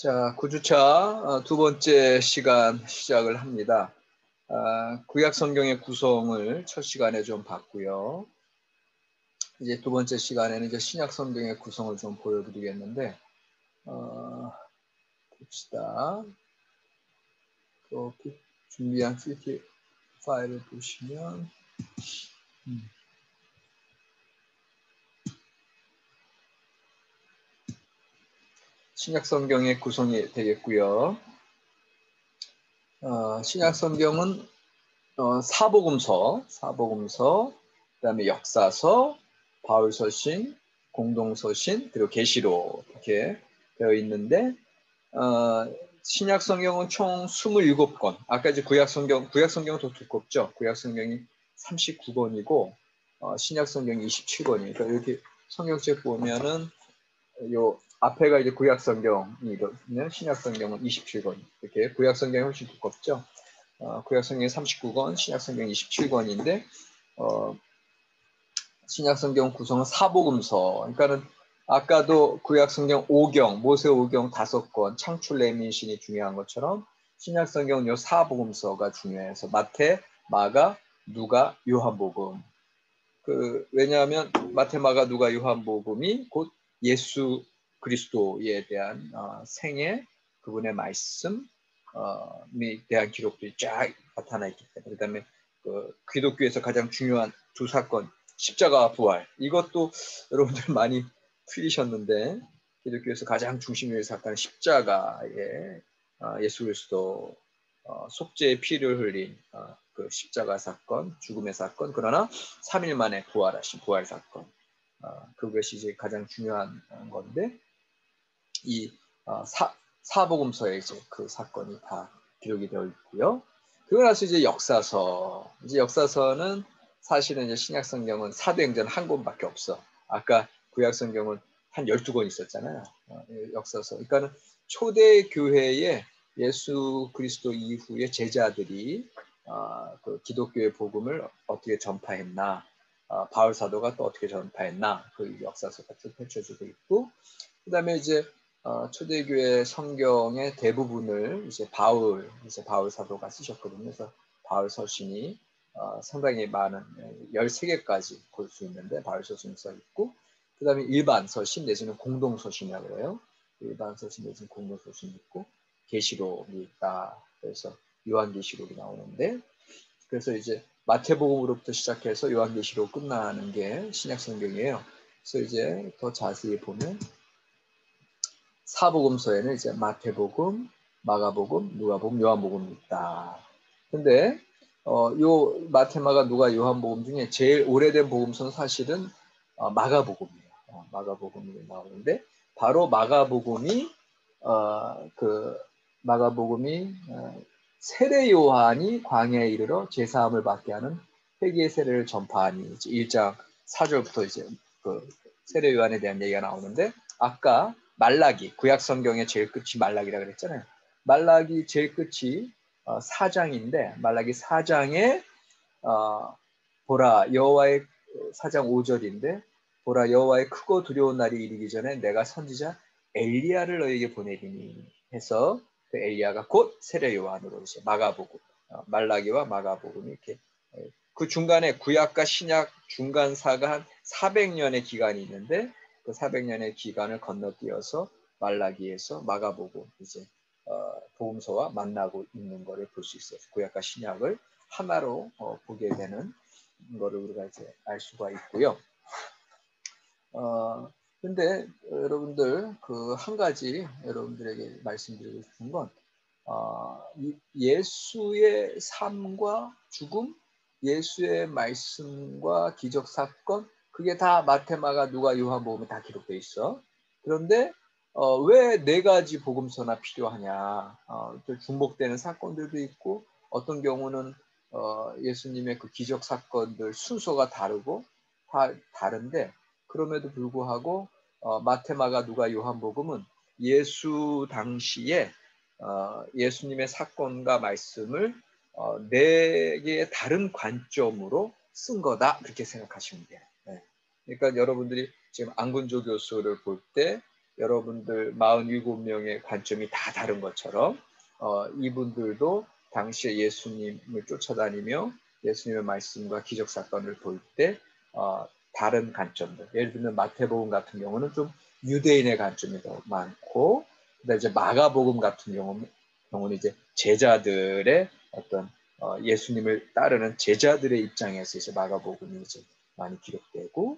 자, 9주차 두 번째 시간 시작을 합니다. 구약 성경의 구성을 첫 시간에 좀 봤고요. 이제 두 번째 시간에는 이제 신약 성경의 구성을 좀 보여드리겠는데, 봅시다. 또 준비한 PT 파일을 보시면, 신약 성경의 구성이 되겠고요. 신약 성경은 사복음서, 그다음에 역사서, 바울서신, 공동서신, 그리고 계시록 이렇게 되어 있는데 신약 성경은 총 27권. 아까 이제 구약 성경은 더 두껍죠. 구약 성경이 39권이고 신약 성경이 27권이에요. 그러니까 이렇게 성경책 보면은 요 앞에가 이제 구약 성경이거든요. 신약 성경은 27권. 이렇게 구약 성경이 훨씬 두껍죠. 구약 성경이 39권, 신약 성경이 27권인데 신약 성경 구성은 사복음서. 그러니까는 아까도 구약 성경 5경, 모세 5경 5권, 창출 레민신이 중요한 것처럼 신약 성경은 요 사복음서가 중요해서 마태, 마가, 누가, 요한복음. 왜냐하면 마태, 마가, 누가, 요한복음이 곧 예수 그리스도에 대한 생애, 그분의 말씀에 대한 기록들이 쫙 나타나 있기 때문에, 그다음에 기독교에서 가장 중요한 두 사건, 십자가와 부활. 이것도 여러분들 많이 틀리셨는데 기독교에서 가장 중심의 사건은 십자가에 예수 그리스도 속죄의 피를 흘린 그 십자가 사건, 죽음의 사건, 그러나 3일 만에 부활하신 부활 사건. 그것이 이제 가장 중요한 건데 이 사복음서에 이제 그 사건이 다 기록이 되어 있고요. 그러고 나서 이제 역사서는 사실은 이제 신약 성경은 사도행전 한 권밖에 없어. 아까 구약 성경은 한 12권 있었잖아요. 역사서. 그러니까는 초대 교회에 예수 그리스도 이후에 제자들이 그 기독교의 복음을 어떻게 전파했나, 바울 사도가 또 어떻게 전파했나, 그 역사서가 쭉 펼쳐지고 있고, 그다음에 이제 초대교회 성경의 대부분을 이제 바울 사도가 쓰셨거든요. 그래서 바울 서신이 상당히 많은 13개까지 볼 수 있는데 바울 서신이 써 있고, 그다음에 일반 서신 내지는 공동 서신이라고 그래요. 일반 서신 내지는 공동 서신이 있고, 계시록이 있다. 그래서 요한계시록이 나오는데, 그래서 이제 마태복음으로부터 시작해서 요한계시록 끝나는 게 신약 성경이에요. 그래서 이제 더 자세히 보면 사복음서에는 이제 마태복음, 마가복음, 누가복음, 요한복음이 있다. 근데 요 마태, 마가, 누가, 요한복음 중에 제일 오래된 복음서는 사실은 마가복음이에요. 마가복음이 나오는데 바로 마가복음이 세례 요한이 광야에 이르러 제사함을 받게 하는 회개의 세례를 전파하니 이제 1장 4절부터 이제 그 세례 요한에 대한 얘기가 나오는데, 아까 말라기, 구약 성경의 제일 끝이 말라기라 그랬잖아요. 말라기 제일 끝이 4장인데 말라기 4장에 보라 여호와의 4장 5절인데 보라 여호와의 크고 두려운 날이 이르기 전에 내가 선지자 엘리야를 너에게 보내리니 해서 그 엘리야가 곧 세례 요한으로 이제 마가복음, 말라기와 마가복음이 이렇게 그 중간에 구약과 신약 중간사가 한 400년의 기간이 있는데 그 400년의 기간을 건너뛰어서 말라기에서 마가복음 이제 복음서와 만나고 있는 것을 볼 수 있어요. 구약과 신약을 하나로 보게 되는 거를 우리가 이제 알 수가 있고요. 근데 여러분들 그 한 가지 여러분들에게 말씀드리고 싶은 건 예수의 삶과 죽음, 예수의 말씀과 기적 사건, 그게 다 마태, 마가, 누가, 요한복음에 다 기록돼 있어. 그런데 왜 네 가지 복음서나 필요하냐? 또 중복되는 사건들도 있고 어떤 경우는 예수님의 그 기적 사건들 순서가 다르고 다 다른데 그럼에도 불구하고 마태, 마가, 누가, 요한복음은 예수 당시에 예수님의 사건과 말씀을 네 개의 다른 관점으로 쓴 거다, 그렇게 생각하시면 돼요. 네. 그러니까 여러분들이 지금 안군조 교수를 볼 때 여러분들 47명의 관점이 다 다른 것처럼 이분들도 당시에 예수님을 쫓아다니며 예수님의 말씀과 기적 사건을 볼 때 다른 관점들, 예를 들면 마태복음 같은 경우는 좀 유대인의 관점이 더 많고, 그다음에 이제 마가복음 같은 경우는 이제 제자들의 어떤 예수님을 따르는 제자들의 입장에서 이제 마가복음이 이제 많이 기록되고,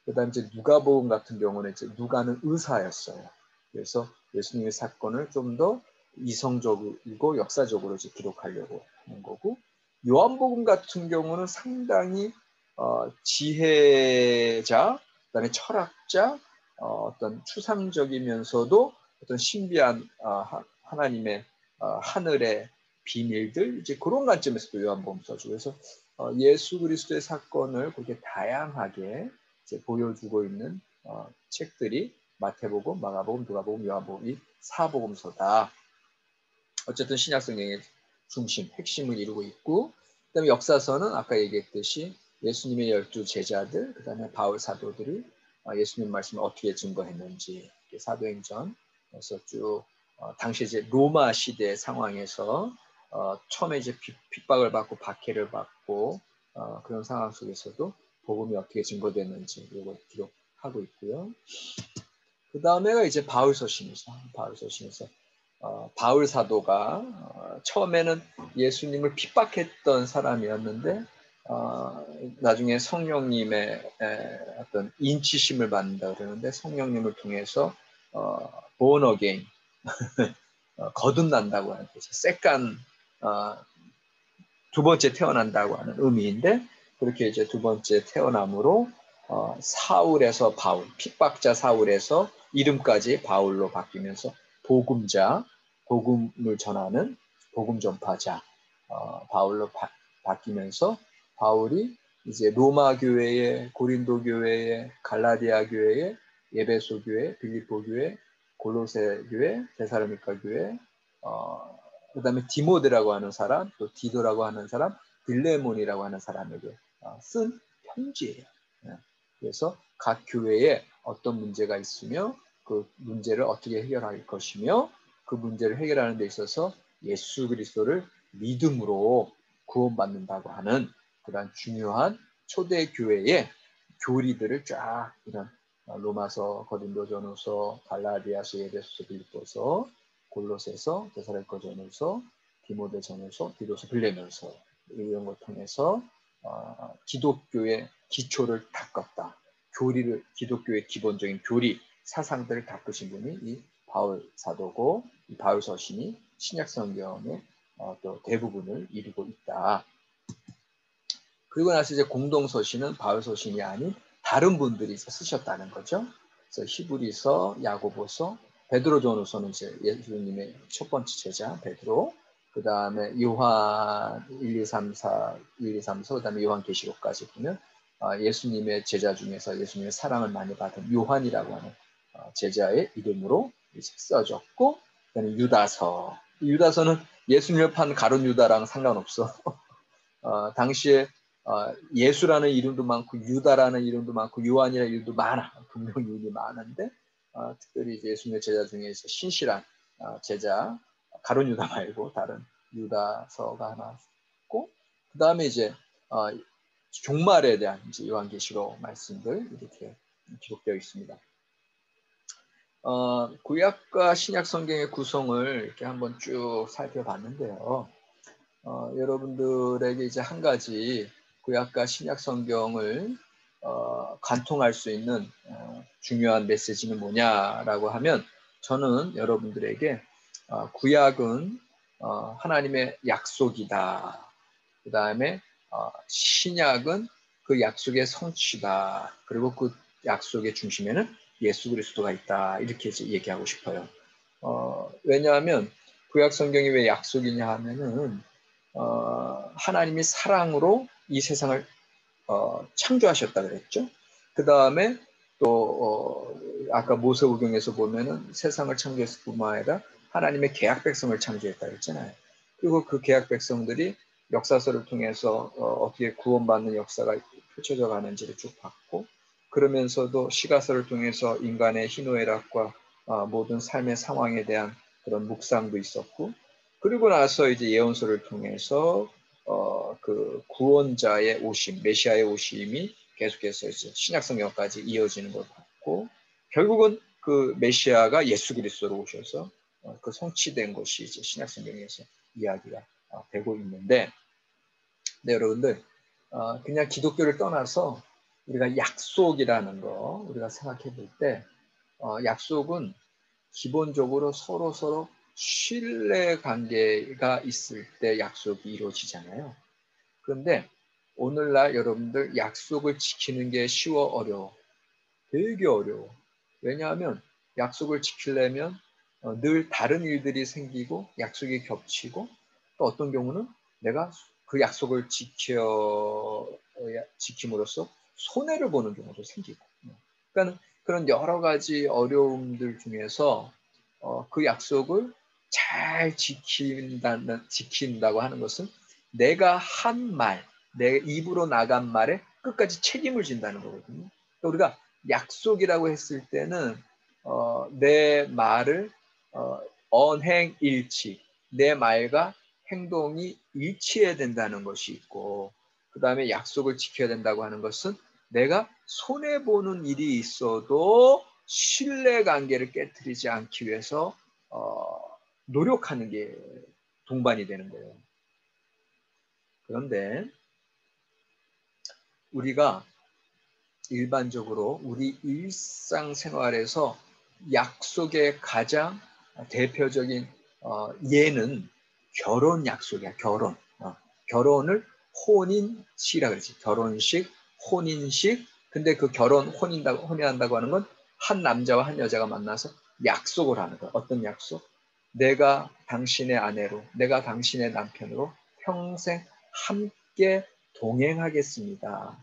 그다음 이제 누가복음 같은 경우는 이제 누가는 의사였어요. 그래서 예수님의 사건을 좀 더 이성적이고 역사적으로 이제 기록하려고 하는 거고, 요한복음 같은 경우는 상당히 지혜자, 그다음에 철학자, 어떤 추상적이면서도 어떤 신비한 하나님의 하늘의 비밀들, 이제 그런 관점에서도 요한복음 써주고, 그래서 예수 그리스도의 사건을 그렇게 다양하게 이제 보여주고 있는 책들이 마태복음, 마가복음, 누가복음, 요한복음 이 사복음서다. 어쨌든 신약성경의 중심, 핵심을 이루고 있고, 그다음에 역사서는 아까 얘기했듯이 예수님의 12 제자들, 그다음에 바울 사도들이 예수님 말씀을 어떻게 증거했는지, 사도행전에서 쭉 당시 이제 로마 시대 상황에서 처음에 이제 핍박을 받고 박해를 받고 그런 상황 속에서도 복음이 어떻게 증거됐는지 이걸 기록하고 있고요. 그 다음에가 이제 바울 서신이죠. 바울 서신에서 바울 사도가 처음에는 예수님을 픽박했던 사람이었는데 나중에 성령님의 어떤 인치심을 받는다 그러는데, 성령님을 통해서 born again 거듭난다고 하는 거죠. 세컨 두 번째 태어난다고 하는 의미인데, 그렇게 이제 두 번째 태어남으로 사울에서 바울, 핍박자 사울에서 이름까지 바울로 바뀌면서 복음자, 복음을 전하는 복음 전파자 바울로 바뀌면서, 바울이 이제 로마 교회에, 고린도 교회에, 갈라디아 교회에, 에베소 교회, 빌립보 교회, 골로새 교회, 데살로니가 교회, 그다음에 디모데라고 하는 사람, 또 디도라고 하는 사람, 빌레몬이라고 하는 사람에게 쓴 편지예요. 그래서 각 교회에 어떤 문제가 있으며 그 문제를 어떻게 해결할 것이며, 그 문제를 해결하는 데 있어서 예수 그리스도를 믿음으로 구원받는다고 하는 그런 중요한 초대 교회의 교리들을 쫙 이런 로마서, 고린도전후서, 갈라디아서, 에베소서, 빌립보서, 골로새서, 데살로니가전후서, 디모데전후서, 디도서, 빌레몬서 이런 걸 통해서 기독교의 기초를 닦았다. 교리를, 기독교의 기본적인 교리, 사상들을 닦으신 분이 이 바울 사도고, 이 바울 서신이 신약 성경의 또 대부분을 이루고 있다. 그리고 나서 이제 공동 서신은 바울 서신이 아닌 다른 분들이 쓰셨다는 거죠. 그래서 히브리서, 야고보서, 베드로전후서는 이제 예수님의 첫 번째 제자 베드로, 그 다음에 요한 1, 2, 3, 4, 1, 2, 3, 4, 그 다음에 요한계시록까지 보면 예수님의 제자 중에서 예수님의 사랑을 많이 받은 요한이라고 하는 제자의 이름으로 써졌고, 그다음에 유다서. 유다서는 예수님을 판 가룟 유다랑 상관없어. 당시에 예수라는 이름도 많고 유다라는 이름도 많고 요한이라는 이름도 많아. 분명히 이름이 많은데 특별히 이제 예수님의 제자 중에서 신실한 제자 가룟 유다 말고 다른 유다서가 하나 있고, 그 다음에 이제 종말에 대한 이제 요한계시록 말씀들 이렇게 기록되어 있습니다. 구약과 신약 성경의 구성을 이렇게 한번 쭉 살펴봤는데요. 여러분들에게 이제 한 가지 구약과 신약 성경을 관통할 수 있는 중요한 메시지는 뭐냐라고 하면, 저는 여러분들에게 구약은 하나님의 약속이다. 그 다음에 신약은 그 약속의 성취다. 그리고 그 약속의 중심에는 예수 그리스도가 있다. 이렇게 이제 얘기하고 싶어요. 왜냐하면 구약 성경이 왜 약속이냐 하면은 하나님이 사랑으로 이 세상을 창조하셨다 그랬죠. 그 다음에 또 아까 모세오경에서 보면은 세상을 창조했을 뿐만 아니라 하나님의 계약 백성을 창조했다 그랬잖아요. 그리고 그 계약 백성들이 역사서를 통해서 어떻게 구원받는 역사가 펼쳐져 가는지를 쭉 봤고, 그러면서도 시가서를 통해서 인간의 희노애락과 모든 삶의 상황에 대한 그런 묵상도 있었고, 그리고 나서 이제 예언서를 통해서 그 구원자의 오심, 메시아의 오심이 계속해서 이제 신약성경까지 이어지는 걸 봤고, 결국은 그 메시아가 예수 그리스도로 오셔서 그 성취된 것이 이제 신약성경에서 이야기가 되고 있는데, 네, 여러분들 그냥 기독교를 떠나서 우리가 약속이라는 거 우리가 생각해 볼 때 약속은 기본적으로 서로 신뢰 관계가 있을 때 약속이 이루어지잖아요. 그런데 오늘날 여러분들 약속을 지키는 게 쉬워 어려워? 되게 어려워. 왜냐하면 약속을 지키려면 늘 다른 일들이 생기고 약속이 겹치고, 또 어떤 경우는 내가 그 약속을 지킴으로써 손해를 보는 경우도 생기고. 그러니까 그런 여러 가지 어려움들 중에서 그 약속을 잘 지킨다고 하는 것은 내가 한 말, 내 입으로 나간 말에 끝까지 책임을 진다는 거거든요. 그러니까 우리가 약속이라고 했을 때는 내 말을 언행일치, 내 말과 행동이 일치해야 된다는 것이 있고, 그 다음에 약속을 지켜야 된다고 하는 것은 내가 손해보는 일이 있어도 신뢰관계를 깨뜨리지 않기 위해서 노력하는 게 동반이 되는 거예요. 그런데 우리가 일반적으로 우리 일상생활에서 약속의 가장 대표적인 예는 결혼 약속이야. 결혼을 혼인식이라 그러지. 결혼식, 혼인식. 근데 그 혼인한다고 하는 건 한 남자와 한 여자가 만나서 약속을 하는 거야. 어떤 약속? 내가 당신의 아내로, 내가 당신의 남편으로 평생 함께 동행하겠습니다.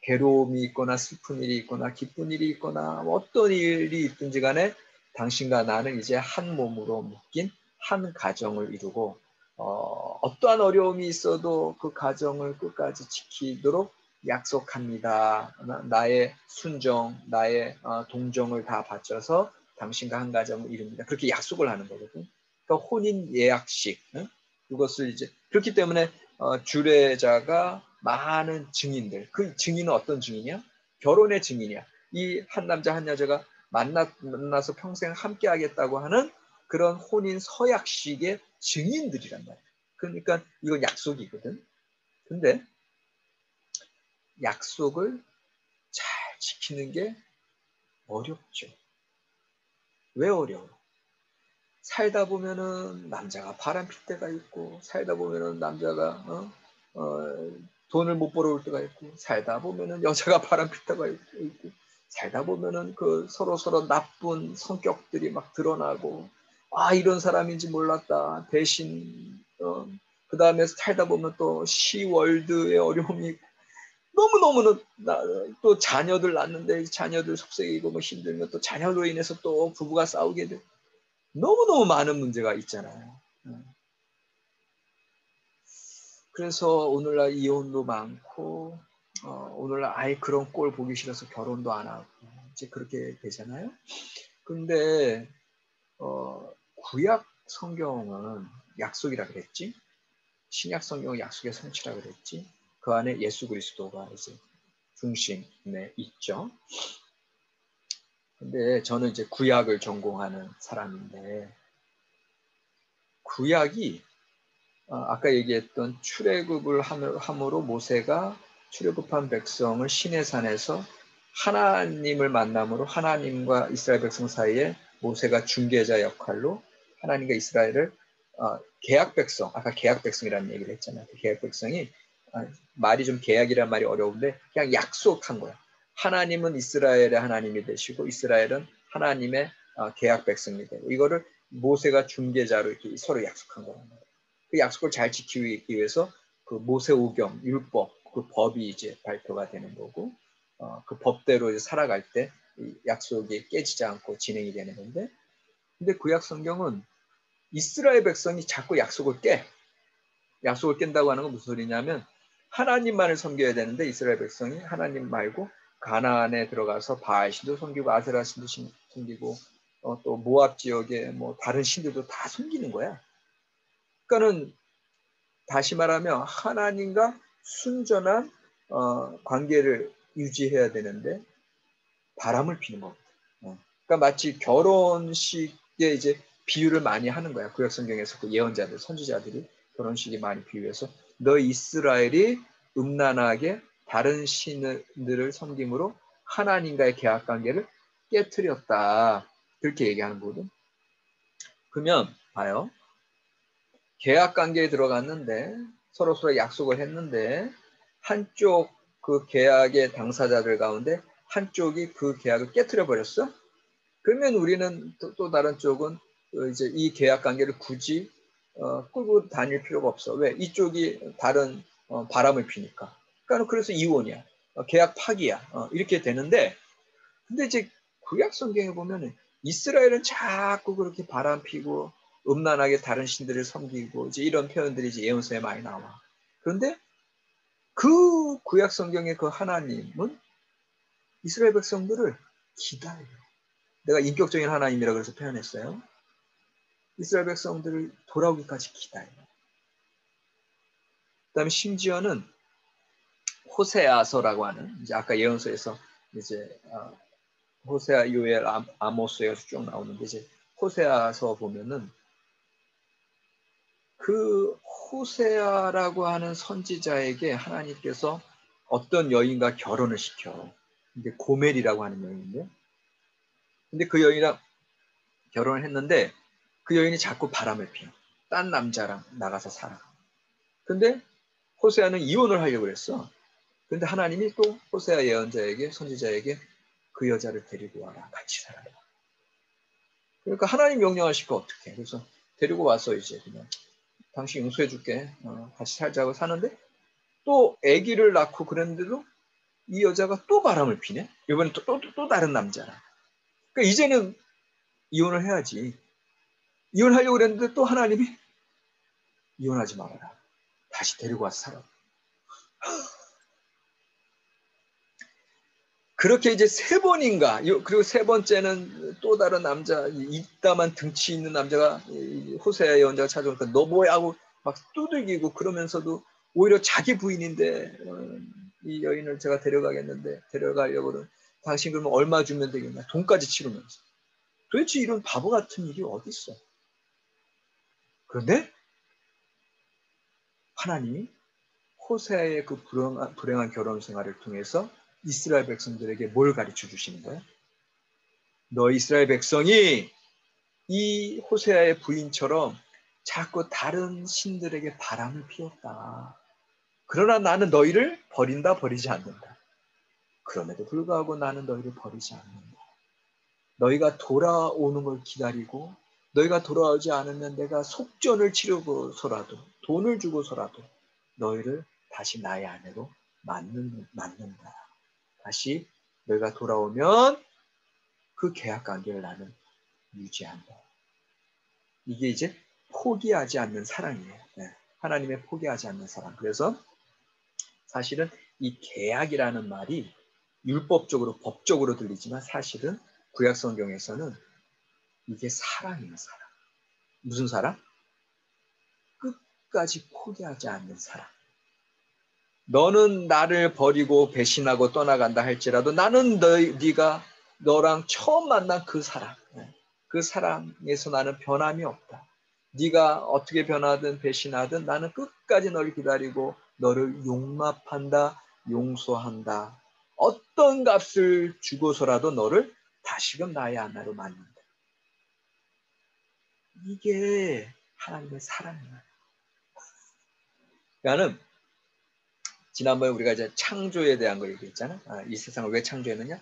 괴로움이 있거나 슬픈 일이 있거나 기쁜 일이 있거나 어떤 일이 있든지 간에 당신과 나는 이제 한 몸으로 묶인 한 가정을 이루고 어떠한 어려움이 있어도 그 가정을 끝까지 지키도록 약속합니다. 나의 순정, 나의 동정을 다 바쳐서 당신과 한 가정을 이룹니다. 그렇게 약속을 하는 거거든. 그러니까 혼인 예약식. 그것을 이제 그렇기 때문에 주례자가 많은 증인들, 그 증인은 어떤 증인이야? 결혼의 증인이야. 이 한 남자 한 여자가 만나서 평생 함께 하겠다고 하는 그런 혼인 서약식의 증인들이란 말이야. 그러니까 이건 약속이거든. 근데 약속을 잘 지키는 게 어렵죠. 왜 어려워? 살다 보면은 남자가 바람필 때가 있고, 살다 보면은 남자가 돈을 못 벌어올 때가 있고, 살다 보면은 여자가 바람필 때가 있고, 살다 보면은 그 서로 나쁜 성격들이 막 드러나고, 이런 사람인지 몰랐다. 대신 그 다음에 살다 보면 또 시월드의 어려움이 있고, 너무너무는 또 자녀들 낳는데 자녀들 속색이고 뭐 힘들면 또 자녀로 인해서 또 부부가 싸우게 되고, 너무너무 많은 문제가 있잖아요. 그래서 오늘날 이혼도 많고, 오늘날 아예 그런 꼴 보기 싫어서 결혼도 안 하고, 이제 그렇게 되잖아요. 근데, 구약 성경은 약속이라 그랬지? 신약 성경은 약속의 성취라 그랬지? 그 안에 예수 그리스도가 이제 중심에 있죠. 근데 저는 이제 구약을 전공하는 사람인데, 구약이 아까 얘기했던 출애굽을 함으로 모세가 출애굽한 백성을 시내산에서 하나님을 만남으로 하나님과 이스라엘 백성 사이에 모세가 중개자 역할로 하나님과 이스라엘을 계약 백성, 아까 계약 백성이라는 얘기를 했잖아요. 그 계약 백성이 말이 좀 계약이란 말이 어려운데 그냥 약속한 거야. 하나님은 이스라엘의 하나님이 되시고 이스라엘은 하나님의 계약 백성이 되고, 이거를 모세가 중개자로 이렇게 서로 약속한 거란 말이에요. 그 약속을 잘 지키기 위해서 그 모세오경 율법, 그 법이 이제 발표가 되는 거고, 그 법대로 이제 살아갈 때 약속이 깨지지 않고 진행이 되는 건데, 근데 구약 성경은 이스라엘 백성이 자꾸 약속을 약속을 깬다고 하는 건 무슨 소리냐면, 하나님만을 섬겨야 되는데 이스라엘 백성이 하나님 말고 가나안에 들어가서 바알신도 섬기고 아세라신도 섬기고 또 모압 지역에 뭐 다른 신들도 다 섬기는 거야. 그러니까는 다시 말하면 하나님과 순전한 관계를 유지해야 되는데 바람을 피는 겁니다. 그러니까 마치 결혼식에 이제 비유를 많이 하는 거야. 구약 성경에서 그 예언자들, 선지자들이 결혼식에 많이 비유해서 너 이스라엘이 음란하게 다른 신들을 섬김으로 하나님과의 계약 관계를 깨뜨렸다. 그렇게 얘기하는 거거든. 그러면 봐요. 계약 관계에 들어갔는데 서로 약속을 했는데 한쪽 그 계약의 당사자들 가운데 한쪽이 그 계약을 깨뜨려 버렸어. 그러면 우리는 또 다른 쪽은 이제 이 계약 관계를 굳이 끌고 다닐 필요가 없어. 왜? 이쪽이 다른 바람을 피니까. 그러니까 그래서 이혼이야. 계약 파기야. 이렇게 되는데 근데 이제 구약 성경에 보면은 이스라엘은 자꾸 그렇게 바람 피고 음란하게 다른 신들을 섬기고 이제 이런 표현들이 이제 예언서에 많이 나와. 그런데 그 구약 성경의 그 하나님은 이스라엘 백성들을 기다려요. 내가 인격적인 하나님이라 그래서 표현했어요. 이스라엘 백성들을 돌아오기까지 기다려요. 그다음에 심지어는 호세아서라고 하는 이제 아까 예언서에서 이제 호세아, 요엘, 아모스에서 쭉 나오는데 이제 호세아서 보면은 그 호세아라고 하는 선지자에게 하나님께서 어떤 여인과 결혼을 시켜. 근데 고멜이라고 하는 여인인데, 근데 그 여인이랑 결혼을 했는데 그 여인이 자꾸 바람을 피워. 딴 남자랑 나가서 살아. 근데 호세아는 이혼을 하려고 했어. 근데 하나님이 또 호세아 예언자에게 선지자에게 그 여자를 데리고 와라. 같이 살아라. 그러니까 하나님 명령하시고 어떻게? 그래서 데리고 와서 이제 그냥 당신 용서해 줄게. 같이 살자고 사는데 또 아기를 낳고 그랬는데도 이 여자가 또 바람을 피네. 이번엔 또 다른 남자라. 그러니까 이제는 이혼을 해야지. 이혼하려고 그랬는데 또 하나님이 이혼하지 말아라. 다시 데리고 와서 살아. 그렇게 이제 세 번인가, 그리고 세 번째는 또 다른 남자, 이따만 등치 있는 남자가 호세아 예언자가 찾아오니까 너 뭐야 하고 막 두들기고 그러면서도 오히려 자기 부인인데 이 여인을 제가 데려가겠는데 데려가려고는 당신 그러면 얼마 주면 되겠냐. 돈까지 치르면서. 도대체 이런 바보 같은 일이 어디 있어. 그런데 하나님이 호세아의 그 불행한 결혼 생활을 통해서 이스라엘 백성들에게 뭘 가르쳐 주시는 거예요? 너 이스라엘 백성이 이 호세아의 부인처럼 자꾸 다른 신들에게 바람을 피웠다. 그러나 나는 너희를 버리지 않는다. 그럼에도 불구하고 나는 너희를 버리지 않는다. 너희가 돌아오는 걸 기다리고 너희가 돌아오지 않으면 내가 속전을 치르고서라도 돈을 주고서라도 너희를 다시 나의 아내로 맞는다. 다시 너희가 돌아오면 그 계약 관계를 나는 유지한다. 이게 이제 포기하지 않는 사랑이에요. 네. 하나님의 포기하지 않는 사랑. 그래서 사실은 이 계약이라는 말이 율법적으로 법적으로 들리지만 사실은 구약 성경에서는 이게 사랑이에요. 사랑. 무슨 사랑? 끝까지 포기하지 않는 사랑. 너는 나를 버리고 배신하고 떠나간다 할지라도 나는 네가 너랑 처음 만난 그 사랑, 그 사랑에서 나는 변함이 없다. 네가 어떻게 변하든 배신하든 나는 끝까지 너를 기다리고 너를 용납한다, 용서한다. 어떤 값을 주고서라도 너를 다시금 나의 아내로 만든다. 이게 하나님의 사랑이야. 그러니까는 지난번에 우리가 이제 창조에 대한 거 얘기했잖아. 이 세상을 왜 창조했느냐?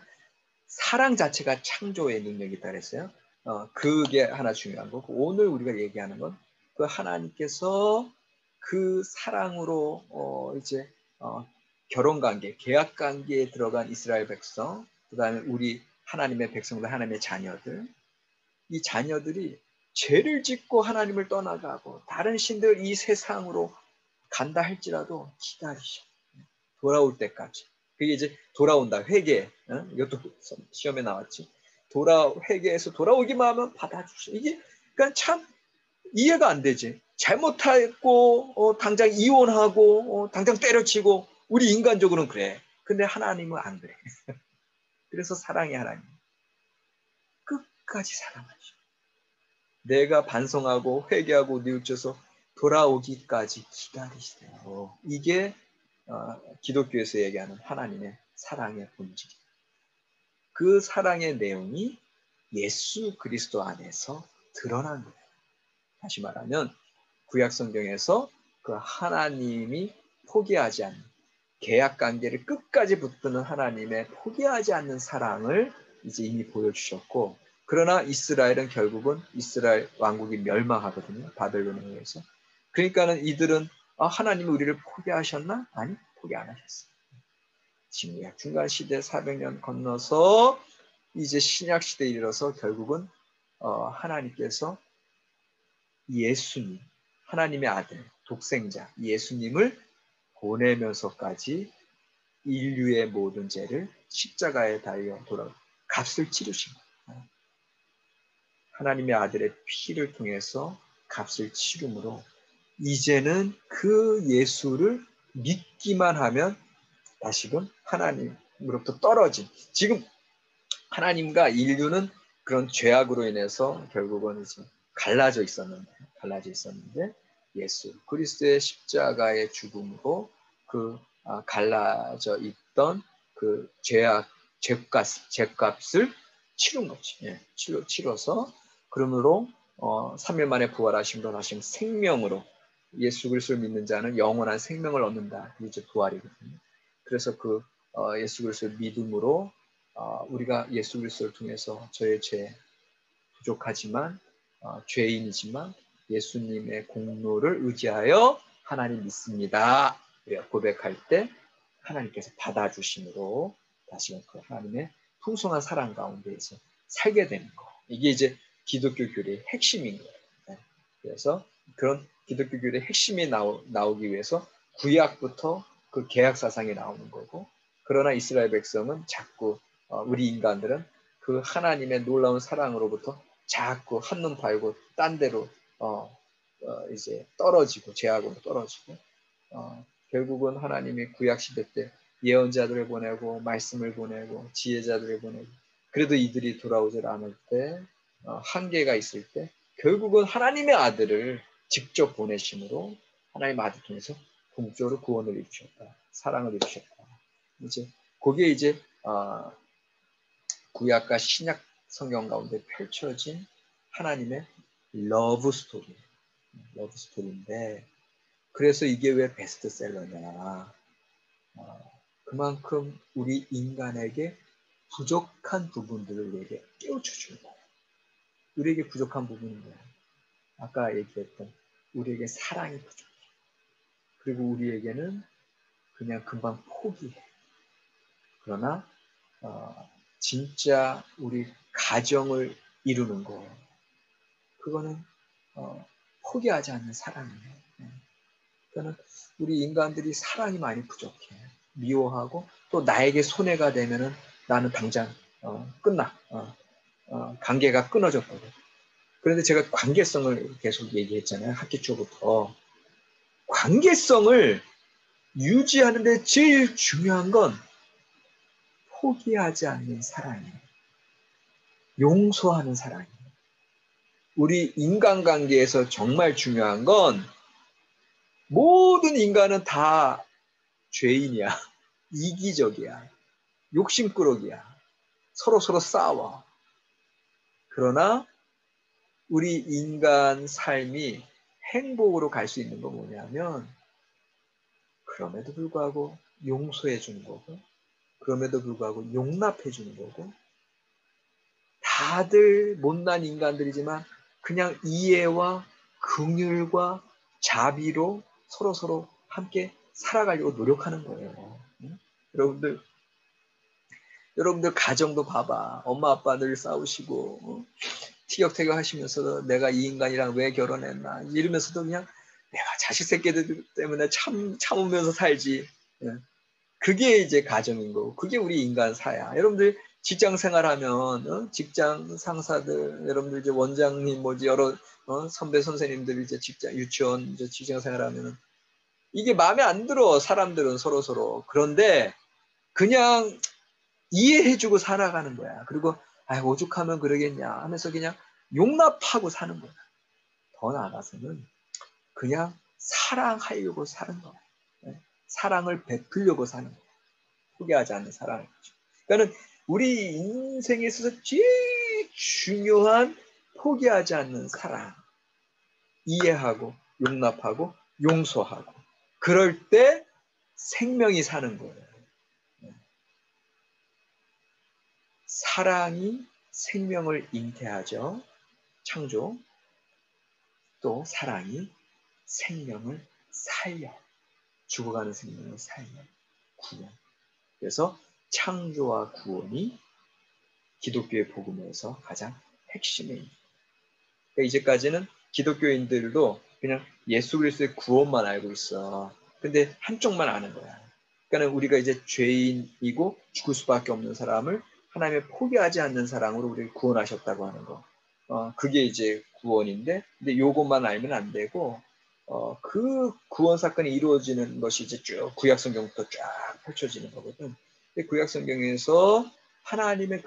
사랑 자체가 창조의 능력이 있다 그랬어요. 그게 하나 중요한 거고 오늘 우리가 얘기하는 건 그 하나님께서 그 사랑으로 이제 결혼 관계, 계약 관계에 들어간 이스라엘 백성, 그다음에 우리 하나님의 백성들, 하나님의 자녀들, 이 자녀들이 죄를 짓고 하나님을 떠나가고 다른 신들 이 세상으로 간다 할지라도 기다리셔. 돌아올 때까지. 그게 이제 돌아온다. 회개. 이것도 시험에 나왔지. 회개해서 돌아오기만 하면 받아주셔. 이게 그러니까 참 이해가 안 되지. 잘못했고 당장 이혼하고 당장 때려치고 우리 인간적으로는 그래. 근데 하나님은 안 그래. 그래서 사랑의 하나님. 끝까지 사랑하죠. 내가 반성하고 회개하고 뉘우쳐서 돌아오기까지 기다리시대요. 이게 기독교에서 얘기하는 하나님의 사랑의 본질이에요. 그 사랑의 내용이 예수 그리스도 안에서 드러난 거예요. 다시 말하면 구약 성경에서 그 하나님이 포기하지 않는 계약 관계를 끝까지 붙드는 하나님의 포기하지 않는 사랑을 이제 이미 보여주셨고, 그러나 이스라엘은 결국은 이스라엘 왕국이 멸망하거든요. 바벨론에 의해서. 그러니까는 이들은 하나님이 우리를 포기하셨나? 아니, 포기 안 하셨어요. 지금 중간 시대 400년 건너서 이제 신약 시대에 이르러서 결국은 하나님께서 예수님, 하나님의 아들, 독생자 예수님을 보내면서까지 인류의 모든 죄를 십자가에 달려 돌아 값을 치르신 거예요. 하나님의 아들의 피를 통해서 값을 치름으로 이제는 그 예수를 믿기만 하면 다시금 하나님으로부터 떨어진, 지금 하나님과 인류는 그런 죄악으로 인해서 결국은 이제 갈라져 있었는데 예수 그리스도의 십자가의 죽음으로 그 갈라져 있던 그 죄값을 치른 거지. 예, 치러서 그러므로 3일 만에 부활하심으로 다시 생명으로 예수 그리스도를 믿는 자는 영원한 생명을 얻는다. 이제 부활이거든요. 그래서 그 예수 그리스도를 믿음으로 우리가 예수 그리스도를 통해서 저의 죄 부족하지만 죄인이지만 예수님의 공로를 의지하여 하나님 믿습니다. 고백할 때 하나님께서 받아주심으로 다시 그 하나님의 풍성한 사랑 가운데에서 살게 되는 거. 이게 이제 기독교 교리의 핵심인 거예요. 네. 그래서 그런 기독교 교리의 핵심이 나오기 위해서 구약부터 그 계약 사상이 나오는 거고, 그러나 이스라엘 백성은 자꾸 우리 인간들은 그 하나님의 놀라운 사랑으로부터 자꾸 한눈 팔고 딴 데로 이제 떨어지고 죄악으로 떨어지고 결국은 하나님이 구약 시대 때 예언자들을 보내고 말씀을 보내고 지혜자들을 보내고 그래도 이들이 돌아오질 않을 때 한계가 있을 때 결국은 하나님의 아들을 직접 보내심으로 하나님 아들 통해서 공적으로 구원을 이루셨다. 사랑을 이루셨다. 이제 거기에 이제 구약과 신약 성경 가운데 펼쳐진 하나님의 러브 스토리인데 그래서 이게 왜 베스트셀러냐? 그만큼 우리 인간에게 부족한 부분들을 우리에게 깨우쳐 주는 거예요. 우리에게 부족한 부분은 뭐예요? 아까 얘기했던 우리에게 사랑이 부족해. 그리고 우리에게는 그냥 금방 포기해. 그러나 진짜 우리 가정을 이루는 거 그거는 포기하지 않는 사랑이에요. 그러니까 우리 인간들이 사랑이 많이 부족해. 미워하고 또 나에게 손해가 되면은 나는 당장 끝나. 관계가 끊어졌거든. 그런데 제가 관계성을 계속 얘기했잖아요. 학기 초부터. 관계성을 유지하는데 제일 중요한 건 포기하지 않는 사랑이에요. 용서하는 사랑이에요. 우리 인간관계에서 정말 중요한 건 모든 인간은 다 죄인이야. 이기적이야. 욕심꾸러기야. 서로 싸워. 그러나 우리 인간 삶이 행복으로 갈 수 있는 건 뭐냐면 그럼에도 불구하고 용서해 주는 거고 그럼에도 불구하고 용납해 주는 거고 다들 못난 인간들이지만 그냥 이해와 긍휼과 자비로 서로 함께 살아가려고 노력하는 거예요. 응? 여러분들 가정도 봐봐. 엄마 아빠 늘 싸우시고 티격태격 하시면서도 내가 이 인간이랑 왜 결혼했나 이러면서도 그냥 내가 자식 새끼들 때문에 참으면서 살지. 그게 이제 가정인 거고 그게 우리 인간사야. 여러분들 직장 생활하면 직장 상사들 여러분들 이제 원장님 뭐지 여러 선배 선생님들이 이제 직장 유치원 이제 직장 생활하면은 이게 마음에 안 들어 사람들은 서로 그런데 그냥 이해해주고 살아가는 거야. 그리고 아 오죽하면 그러겠냐 하면서 그냥 용납하고 사는 거야. 더 나아가서는 그냥 사랑하려고 사는 거야. 사랑을 베풀려고 사는 거야. 포기하지 않는 사랑을. 그러니까 우리 인생에 있어서 제일 중요한 포기하지 않는 사랑. 이해하고 용납하고 용서하고 그럴 때 생명이 사는 거예요. 사랑이 생명을 잉태하죠. 창조. 또 사랑이 생명을 살려. 죽어가는 생명을 살려. 구원. 그래서 창조와 구원이 기독교의 복음에서 가장 핵심입니다. 그러니까 이제까지는 기독교인들도 그냥 예수 그리스도의 구원만 알고 있어. 근데 한쪽만 아는 거야. 그러니까 우리가 이제 죄인이고 죽을 수밖에 없는 사람을 하나님의 포기하지 않는 사랑으로 우리를 구원하셨다고 하는 거. 그게 이제 구원인데, 근데 요것만 알면 안 되고, 그 구원 사건이 이루어지는 것이 이제 쭉 구약성경부터 쫙 펼쳐지는 거거든. 근데 구약성경에서 하나님의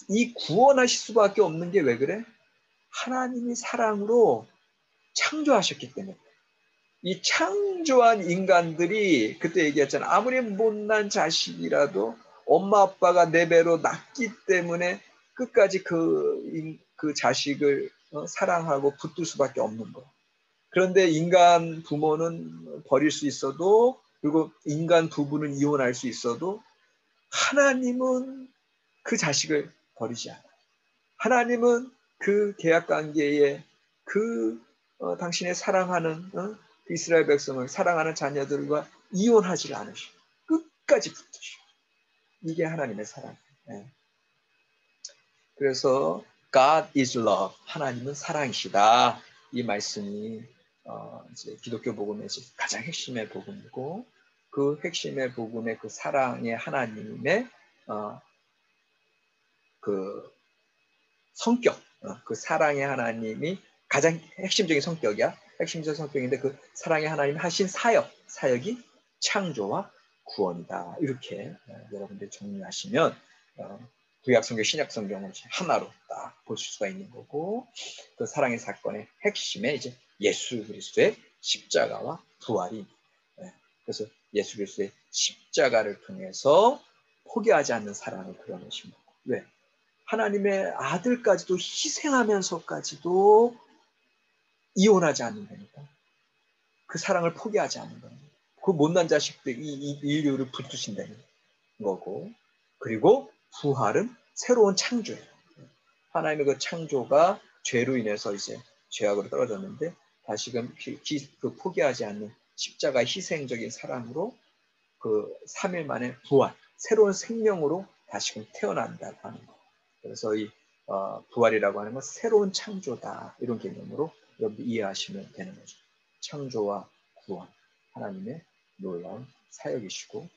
이 구원하실 수밖에 없는 게 왜 그래? 하나님이 사랑으로 창조하셨기 때문에. 이 창조한 인간들이 그때 얘기했잖아. 아무리 못난 자식이라도 엄마 아빠가 내 배로 낳기 때문에 끝까지 그 자식을 사랑하고 붙들 수밖에 없는 거. 그런데 인간 부모는 버릴 수 있어도 그리고 인간 부부는 이혼할 수 있어도 하나님은 그 자식을 버리지 않아. 하나님은 그 계약 관계에 당신의 사랑하는 그 이스라엘 백성을 사랑하는 자녀들과 이혼하지 않으시고 끝까지 붙드시고 이게 하나님의 사랑. 네. 그래서 God is love. 하나님은 사랑이시다. 이 말씀이 이제 기독교 복음의 가장 핵심의 복음이고 그 핵심의 복음의 그 사랑의 하나님의 그 성격, 그 사랑의 하나님이 가장 핵심적인 성격이야. 핵심적인 성격인데 그 사랑의 하나님이 하신 사역이 창조와 구원이다. 이렇게 여러분들 정리하시면 구약성경, 신약성경을 하나로 딱 볼 수가 있는 거고 그 사랑의 사건의 핵심에 이제 예수 그리스도의 십자가와 부활이 그래서 예수 그리스도의 십자가를 통해서 포기하지 않는 사랑을 드러내신 거고 왜? 하나님의 아들까지도 희생하면서까지도 이혼하지 않는 거니까. 그 사랑을 포기하지 않는 겁니다. 그 못난 자식들, 이 인류를 붙드신다는 거고. 그리고 부활은 새로운 창조예요. 하나님의 그 창조가 죄로 인해서 이제 죄악으로 떨어졌는데 다시금 그 포기하지 않는 십자가 희생적인 사랑으로 그 3일 만에 부활, 새로운 생명으로 다시금 태어난다고 하는 거. 그래서 이 부활이라고 하는 건 새로운 창조다. 이런 개념으로 여러분 이해하시면 되는 거죠. 창조와 구원, 하나님의 놀라운 사역이시고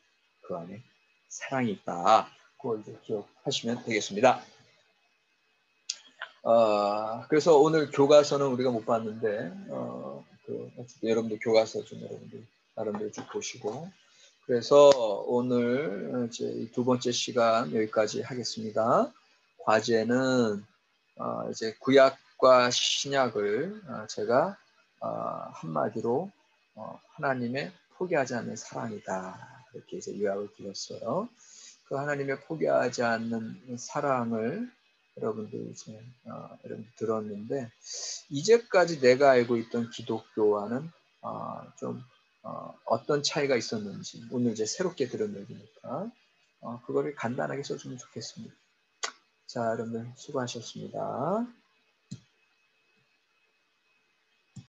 그 안에 사랑이 있다. 그걸 이제 기억하시면 되겠습니다. 그래서 오늘 교과서는 우리가 못 봤는데 여러분들 교과서 좀 여러분들 나름대로 쭉 보시고 그래서 오늘 이제 두 번째 시간 여기까지 하겠습니다. 과제는 이제 구약과 신약을 제가 한마디로 하나님의 포기하지 않는 사랑이다 이렇게 이제 요약을 드렸어요. 그 하나님의 포기하지 않는 사랑을 여러분들 이제 여러분들 들었는데 이제까지 내가 알고 있던 기독교와는 좀 어떤 차이가 있었는지 오늘 이제 새롭게 들은 얘기니까 그거를 간단하게 써주면 좋겠습니다. 자, 여러분들 수고하셨습니다.